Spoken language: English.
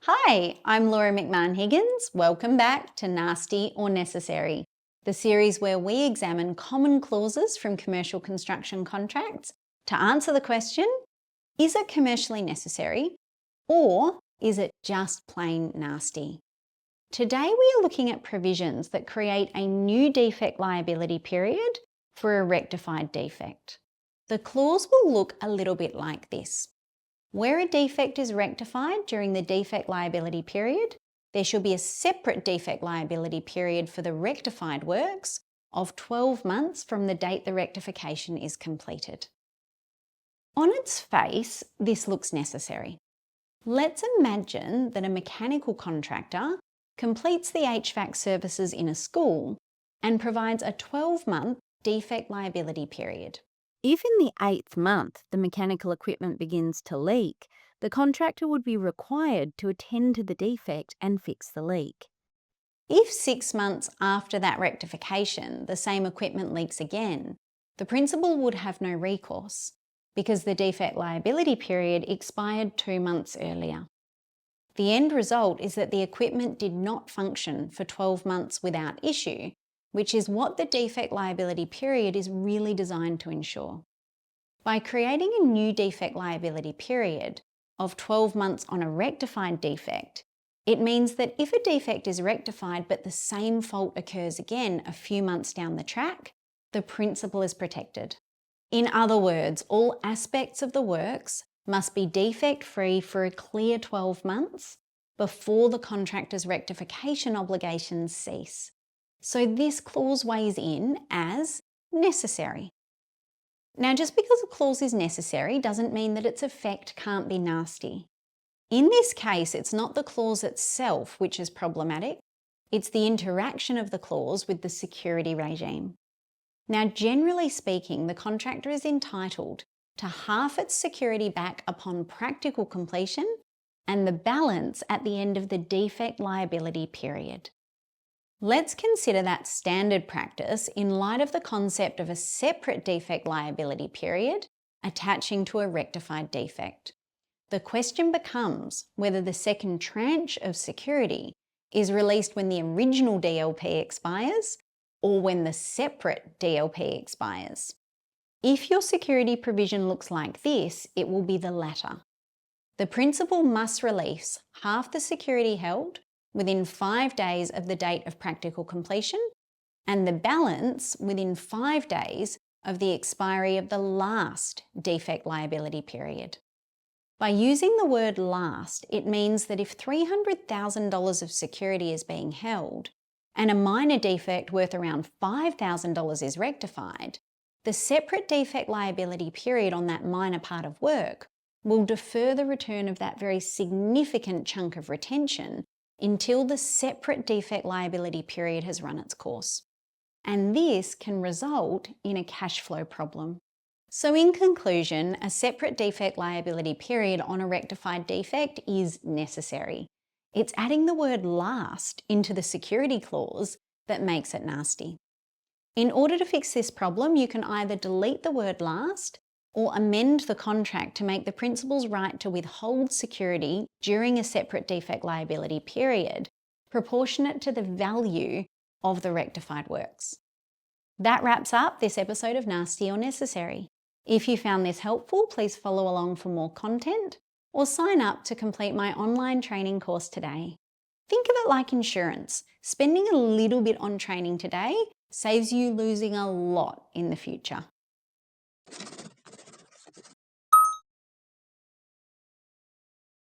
Hi, I'm Laura McMahon-Higgins. Welcome back to Nasty or Necessary, the series where we examine common clauses from commercial construction contracts to answer the question, is it commercially necessary or is it just plain nasty? Today we are looking at provisions that create a new defect liability period for a rectified defect. The clause will look a little bit like this. Where a defect is rectified during the defect liability period, there should be a separate defect liability period for the rectified works of 12 months from the date the rectification is completed. On its face, this looks necessary. Let's imagine that a mechanical contractor completes the HVAC services in a school and provides a 12-month defect liability period. If in the 8th month the mechanical equipment begins to leak, the contractor would be required to attend to the defect and fix the leak. If 6 months after that rectification the same equipment leaks again, the principal would have no recourse because the defect liability period expired 2 months earlier. The end result is that the equipment did not function for 12 months without issue, which is what the defect liability period is really designed to ensure. By creating a new defect liability period of 12 months on a rectified defect, it means that if a defect is rectified but the same fault occurs again a few months down the track, the principal is protected. In other words, all aspects of the works must be defect-free for a clear 12 months before the contractor's rectification obligations cease. So this clause weighs in as necessary. Now, just because a clause is necessary doesn't mean that its effect can't be nasty. In this case, it's not the clause itself which is problematic, it's the interaction of the clause with the security regime. Now, generally speaking, the contractor is entitled to half its security back upon practical completion and the balance at the end of the defect liability period. Let's consider that standard practice in light of the concept of a separate defect liability period attaching to a rectified defect. The question becomes whether the second tranche of security is released when the original DLP expires or when the separate DLP expires. If your security provision looks like this, it will be the latter. The principal must release half the security held within 5 days of the date of practical completion, and the balance within 5 days of the expiry of the last defect liability period. By using the word last, it means that if $300,000 of security is being held and a minor defect worth around $5,000 is rectified, the separate defect liability period on that minor part of work will defer the return of that very significant chunk of retention until the separate defect liability period has run its course. And this can result in a cash flow problem. So in conclusion, a separate defect liability period on a rectified defect is necessary. It's adding the word last into the security clause that makes it nasty. In order to fix this problem, you can either delete the word last or amend the contract to make the principal's right to withhold security during a separate defect liability period proportionate to the value of the rectified works. That wraps up this episode of Nasty or Necessary. If you found this helpful, please follow along for more content or sign up to complete my online training course today. Think of it like insurance. Spending a little bit on training today saves you losing a lot in the future.